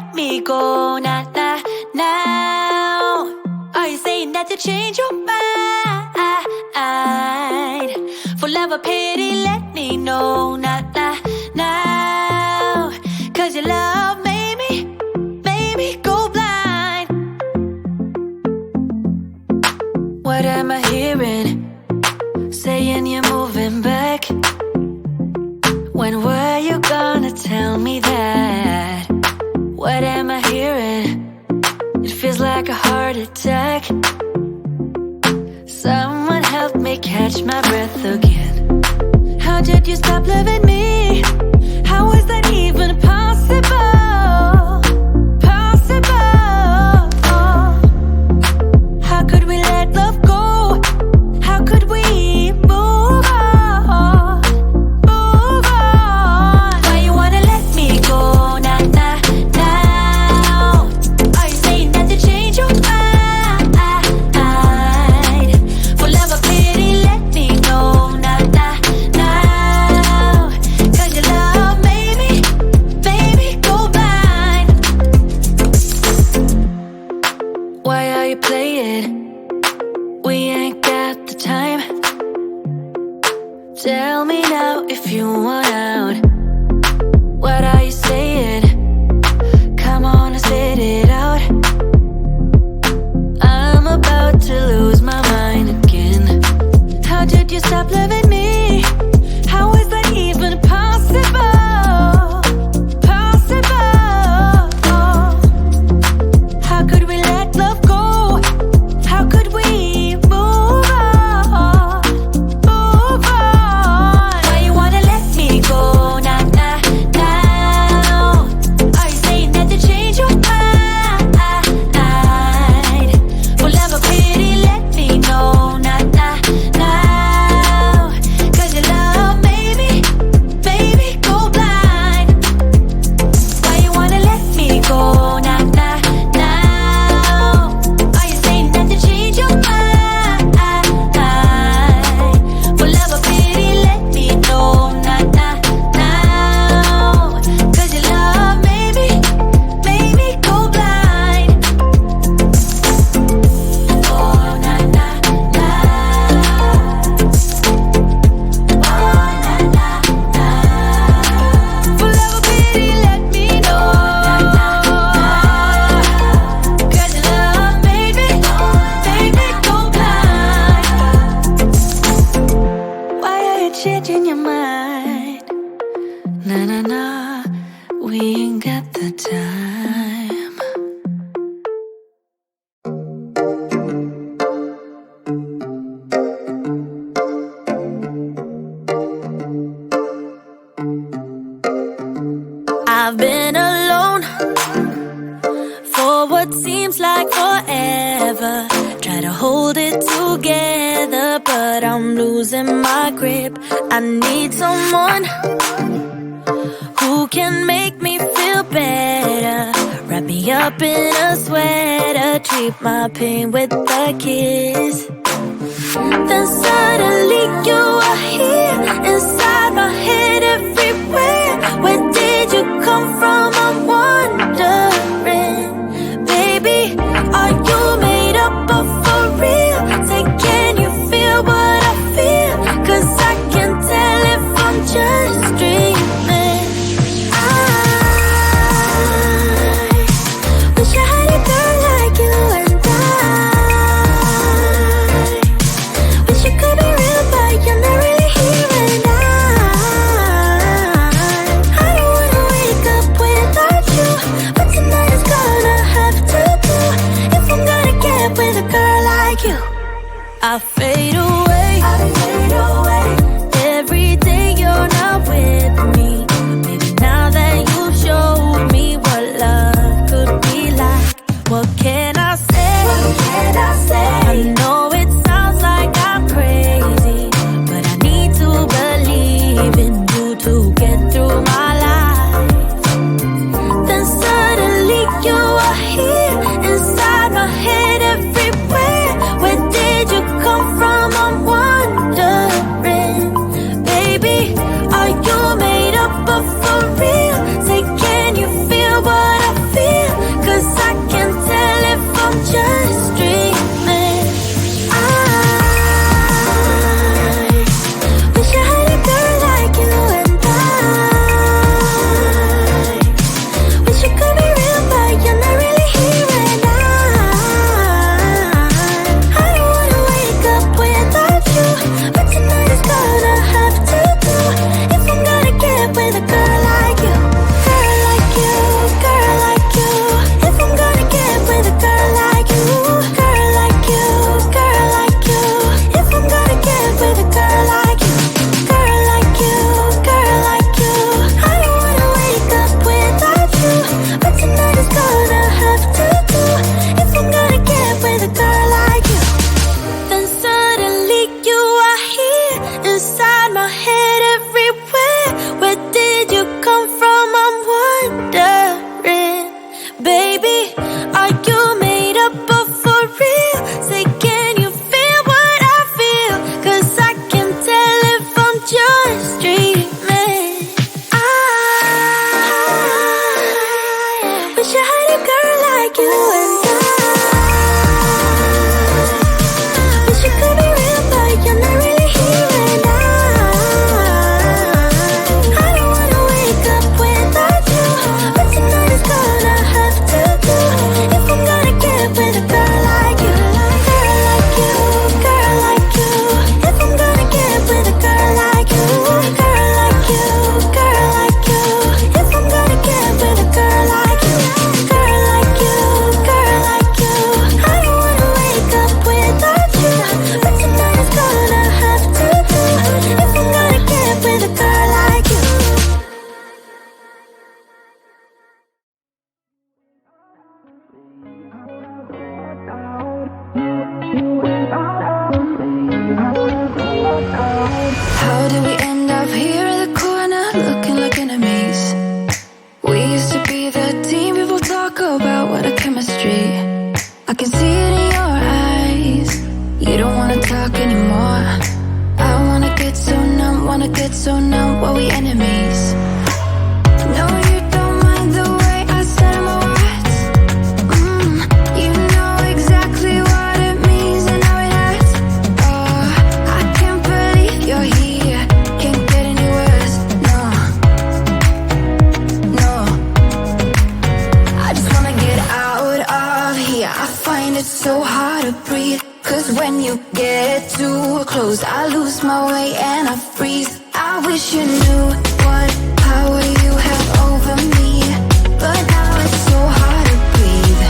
let me go now? Are you saying that you change your mind? For love or pity, let me know now. Cause your love made me go blind. What am I hearing? Saying you're moving back. When were you gonna tell me that? What am I hearing? It feels like a heart attack. Someone help me catch my breath again. How did you stop loving me? How is that even possible? Possible. How could we let love go? How could we move on? Move on. Why you wanna let me go now? Are you saying that to change your mind? For love or pity, let me know now. Cause your love made me go blind. Why are you playing? We ain't got the time. Tell me now if you want out. What are you saying? Come on and spit it out. I'm about to lose my mind again. How did you stop loving me? How is that even possible? Possible. How could we let love go? How could we move on? Move on. Why you wanna let me go now? Are you saying that to change your mind? For love or pity, let me know now. Cause your love made me go blind. Why you wanna let me go now? Are you saying that to change your mind? For love or pity, let me know now. Cause your love made me go blind. Oh, na na na. Oh, na na na. For love or pity, let me know. Cause your love made me go blind. Why are you changing your mind? Na, we ain't got the time. I've been alone for what seems like forever. Try to hold it together, but I'm losing my grip. I need someone who can make me feel better. Wrap me up in a sweater, treat my pain with a kiss. Then suddenly you are here, inside my head, everywhere. Where did you come from? I'm wondering, baby, are you made up of for real? Say, can you feel what I feel? Cause I can tell if I'm just dreaming. I wish I had a girl like you, and I wish you could be real, but you're not really here. And I Wish I had a girl like you and I wish you could be real, but you're not really here and I don't wanna wake up without you, but tonight is gonna have to do. If I'm gonna get with a girl like you, girl like you, girl like you. If I'm gonna get with a girl like you, girl like you, girl like you. If I'm gonna get with a girl like you, girl like you, girl like you. I don't wanna wake up without you, but tonight is gonna have to do. If I'm gonna get with a girl like you. How did we end up here in the corner, looking like enemies? We used to be the team people talk about, what a chemistry. I can see it in your eyes. You don't wanna talk anymore. I wanna get so numb while we enemies. No, you don't mind the way I said my words. You know exactly what it means and how it hurts. Oh, I can't believe you're here. Can't get any worse. No, no. I just wanna get out of here. I find it so hard to breathe, 'cause when you get too close, I lose my way and I freeze. I wish you knew what power you have over me, but now it's so hard to breathe.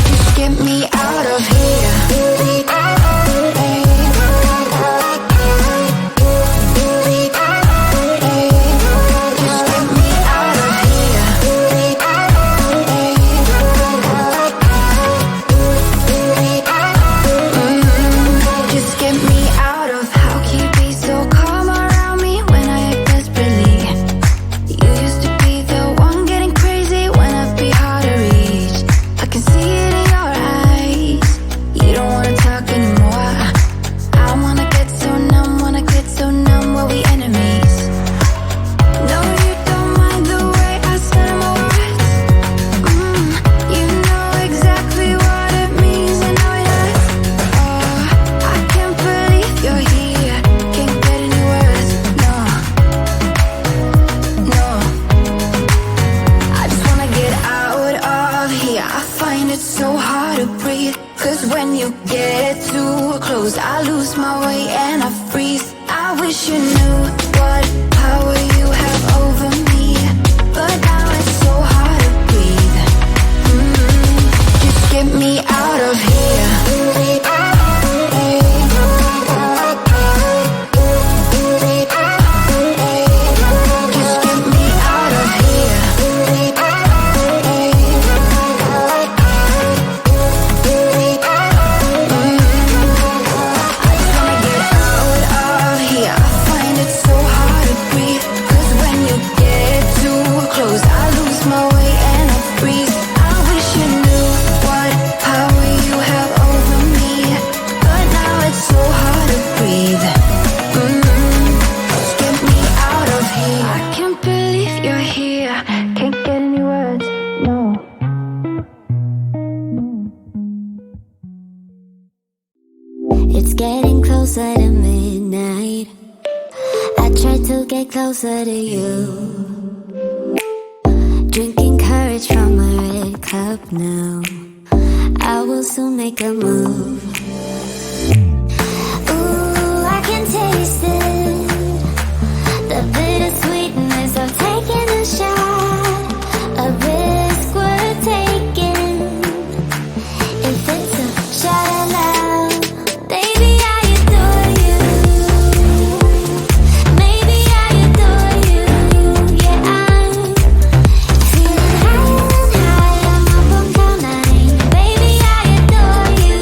Just get me out of here. Just get me out of here. Just get me out of. How can you be so calm around me when I act desperately? You used to be the one getting crazy when I'd be hard to reach. I can see it in your eyes. You don't wanna talk anymore. I wanna get so numb while we enemies. No, you don't mind the way I said my words. You know exactly what it means and how it hurts. Oh, I can't believe you're here. Can't get any worse. No, no. I just wanna get out of here. I find it so hard to breathe, 'cause when you get too close, I lose my way and I freeze. I wish you knew what power you have over me, but now it's so hard to breathe. Just get me out of here. Just get me out of here. I just wanna get out of here. I find it so hard to breathe, 'cause when you get too close, I lose my way and I freeze. I wish you knew what power you have over me, but now it's so hard to breathe. Just get me out of here. I can't believe you're here. Can't get any words. No. It's getting closer to midnight. I try to get closer to you, drinking courage from a red cup now. I will soon make a move. Ooh, I can taste it, the bittersweetness of taking a shot, a risk worth taking. If it's a shot of love, baby, I adore you. Maybe I adore you. Yeah, I'm feeling high and high. I'm up on cloud nine. Baby, I adore you.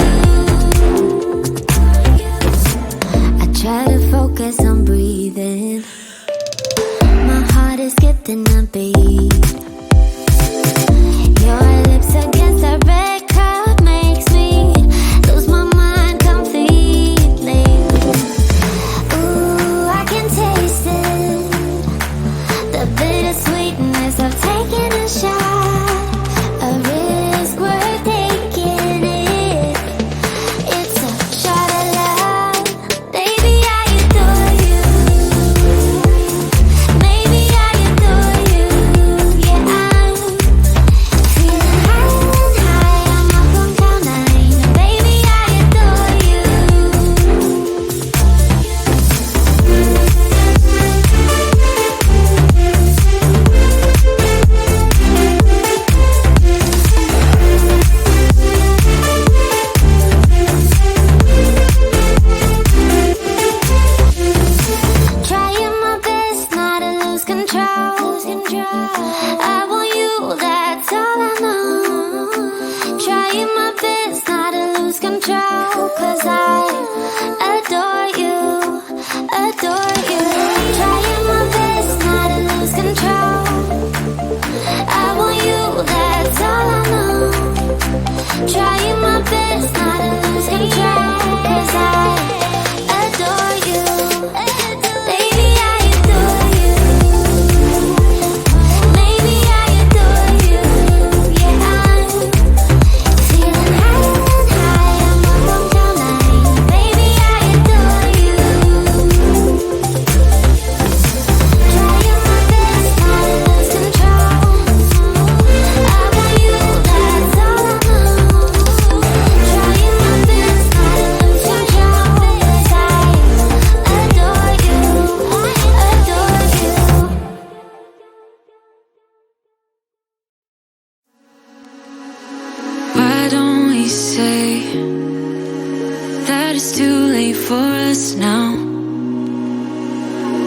for us now?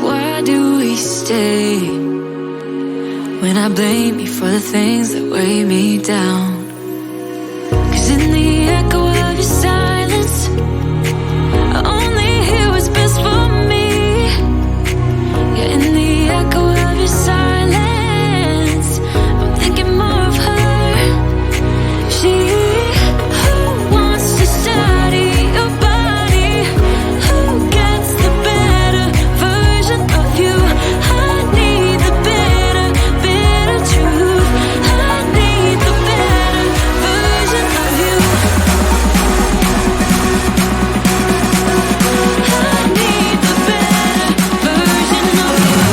Why do we stay when I blame you for the things that weigh me down? 'Cause in the echo of your silence, I only hear what's best for me. Yeah, in the echo of your silence, I'm thinking more of her. She who wants to study your body, who gets the better version of you. I need the better, bitter truth. I need the better version of you. I need the better version of you.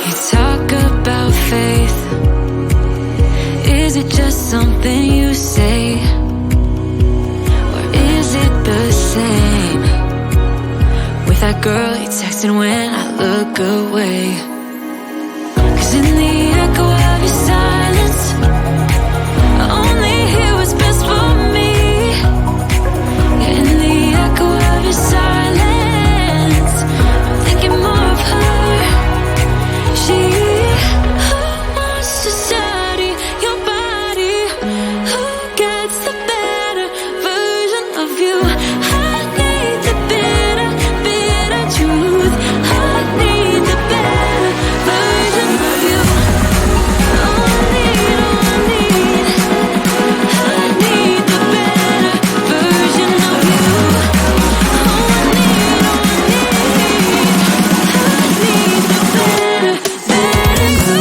You talk about faith. Is it just something you say? Or is it the same with that girl you texting when I look away? 'Cause in the echo of your silence, I only hear what's best for me. Yeah, in the echo of your silence, I'm thinking more of her. She who wants to study your body, who gets the better version of you. I need the bitter, bitter truth. I need the better version of you. Oh, I need, oh, I need. I need the better version of you. Oh, I need, oh, I need. I need the better, better you.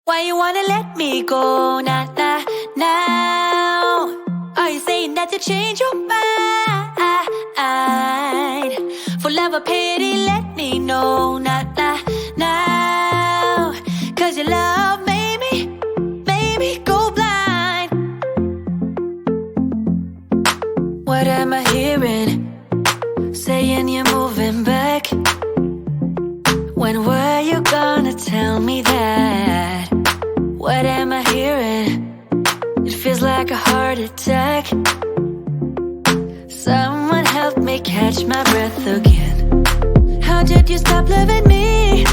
Why you wanna let me go now, now? Are you saying that you change your mind? For love or pity, let me know now, now. 'Cause your love made me go blind. What am I hearing? Saying you're moving back. When were you gonna tell me that? What am I hearing? It feels like a heart attack. Someone help me catch my breath again. How did you stop loving me?